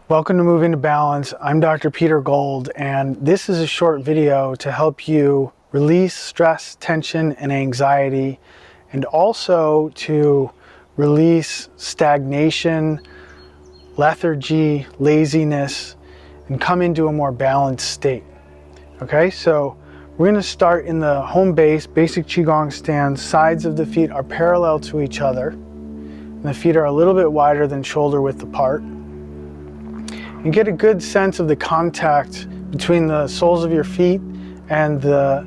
Welcome to Moving to Balance. I'm Dr. Peter Gold, and this is a short video to help you release stress, tension, and anxiety, and also to release stagnation, lethargy, laziness, and come into a more balanced state. Okay, so we're going to start in the home base, basic Qigong stance. Sides of the feet are parallel to each other, and the feet are a little bit wider than shoulder width apart. And get a good sense of the contact between the soles of your feet and the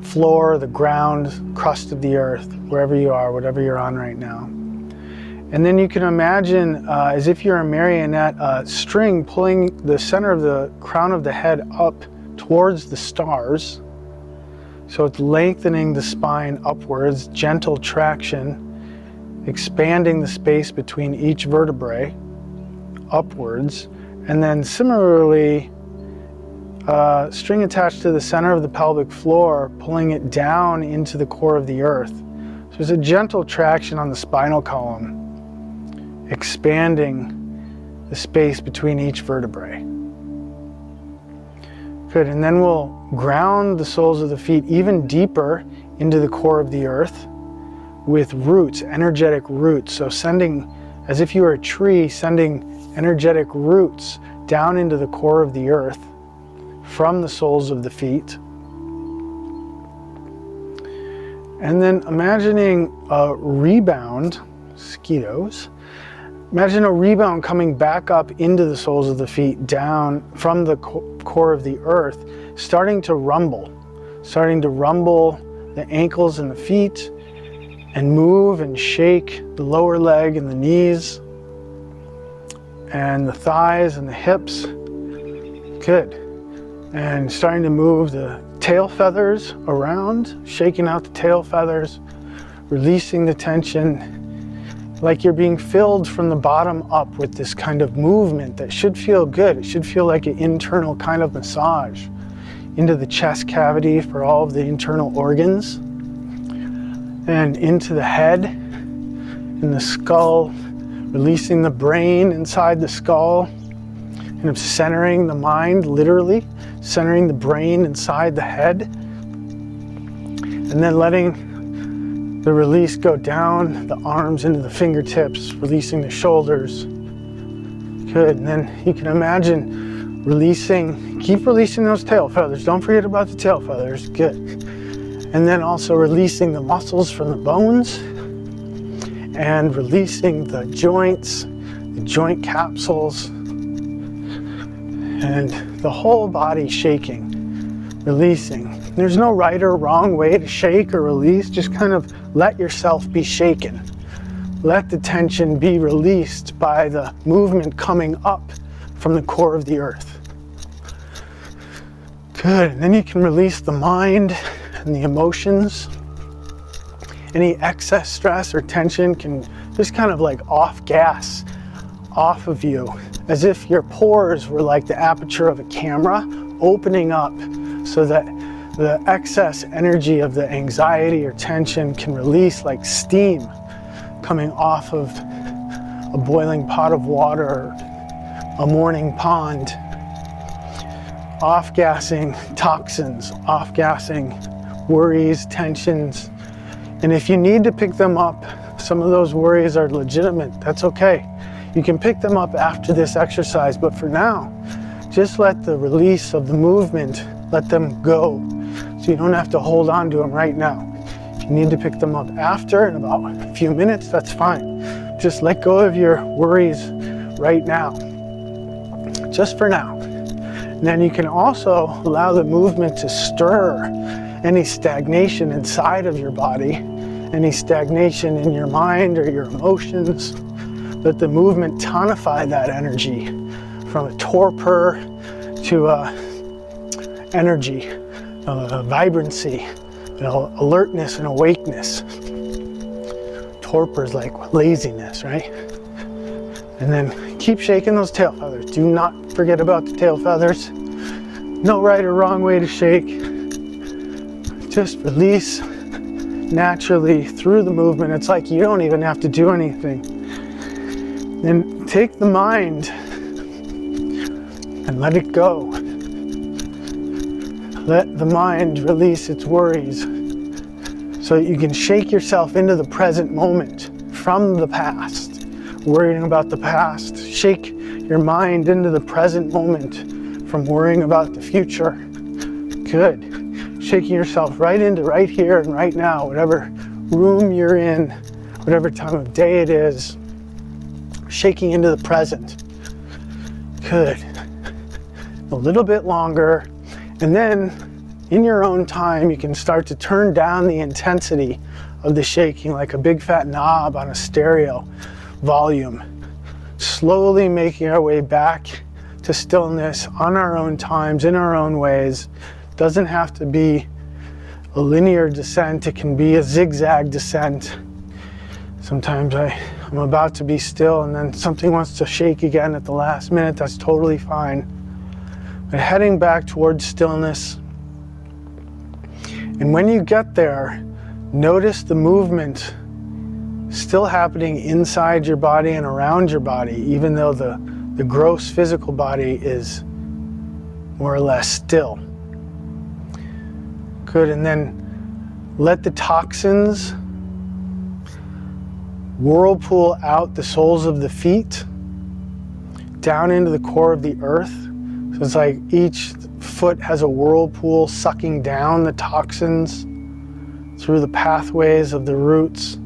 floor, the ground, crust of the earth, wherever you are, whatever you're on right now. And then you can imagine, as if you're a marionette, a string pulling the center of the crown of the head up towards the stars. So it's lengthening the spine upwards, gentle traction, expanding the space between each vertebrae upwards. And then similarly, string attached to the center of the pelvic floor, pulling it down into the core of the earth. So there's a gentle traction on the spinal column, expanding the space between each vertebrae. Good, and then we'll ground the soles of the feet even deeper into the core of the earth with roots, energetic roots. So sending, as if you were a tree, sending energetic roots down into the core of the earth from the soles of the feet. And then imagining a rebound, mosquitoes, imagine a rebound coming back up into the soles of the feet, down from the core of the earth, starting to rumble the ankles and the feet, and move and shake the lower leg and the knees, and the thighs and the hips. Good. And starting to move the tail feathers around, shaking out the tail feathers, releasing the tension, like you're being filled from the bottom up with this kind of movement that should feel good. It should feel like an internal kind of massage into the chest cavity for all of the internal organs, and into the head and the skull, releasing the brain inside the skull, kind of centering the mind, literally centering the brain inside the head, and then letting the release go down the arms into the fingertips, releasing the shoulders. Good, and then you can imagine releasing, keep releasing those tail feathers. Don't forget about the tail feathers. Good. And then also releasing the muscles from the bones, and releasing the joints, the joint capsules, and the whole body shaking, releasing. There's no right or wrong way to shake or release. Just kind of let yourself be shaken. Let the tension be released by the movement coming up from the core of the earth. Good, and then you can release the mind and the emotions. Any excess stress or tension can just kind of like off gas off of you, as if your pores were like the aperture of a camera opening up so that the excess energy of the anxiety or tension can release like steam coming off of a boiling pot of water or a morning pond. Off-gassing toxins, off-gassing worries, tensions. And if you need to pick them up, some of those worries are legitimate. That's okay. You can pick them up after this exercise, but for now, just let the release of the movement, let them go. So you don't have to hold on to them right now. If you need to pick them up after, in about a few minutes, that's fine. Just let go of your worries right now, just for now. And then you can also allow the movement to stir any stagnation inside of your body, any stagnation in your mind or your emotions. Let the movement tonify that energy from a torpor to energy, vibrancy, alertness and awakeness. Torpor is like laziness, right? And then keep shaking those tail feathers. Do not forget about the tail feathers. No right or wrong way to shake. Just release naturally through the movement. It's like you don't even have to do anything. And take the mind and let it go. Let the mind release its worries so that you can shake yourself into the present moment from the past. Worrying about the past, shake your mind into the present moment from worrying about the future. Good. Shaking yourself right into right here and right now, whatever room you're in, whatever time of day it is, shaking into the present. Good. A little bit longer, and then in your own time you can start to turn down the intensity of the shaking like a big fat knob on a stereo volume, slowly making our way back to stillness on our own times, in our own ways. Doesn't have to be a linear descent, it can be a zigzag descent. Sometimes I'm about to be still and then something wants to shake again at the last minute. That's totally fine. But heading back towards stillness. And when you get there, notice the movement still happening inside your body and around your body, even though the gross physical body is more or less still. Good, and then let the toxins whirlpool out the soles of the feet down into the core of the earth. So it's like each foot has a whirlpool sucking down the toxins through the pathways of the roots.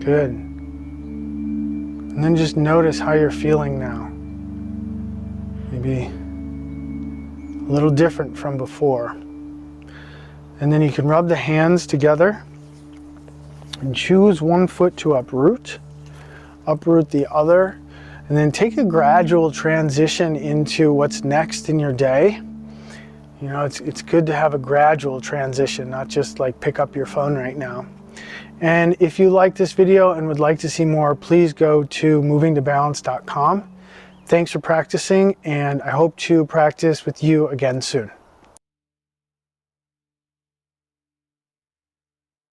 Good. And then just notice how you're feeling now. Maybe a little different from before. And then you can rub the hands together and choose one foot to uproot the other, and then take a gradual transition into what's next in your day. You know, it's good to have a gradual transition, not just like pick up your phone right now. And if you like this video and would like to see more, please go to movingtobalance.com. Thanks for practicing, and I hope to practice with you again soon.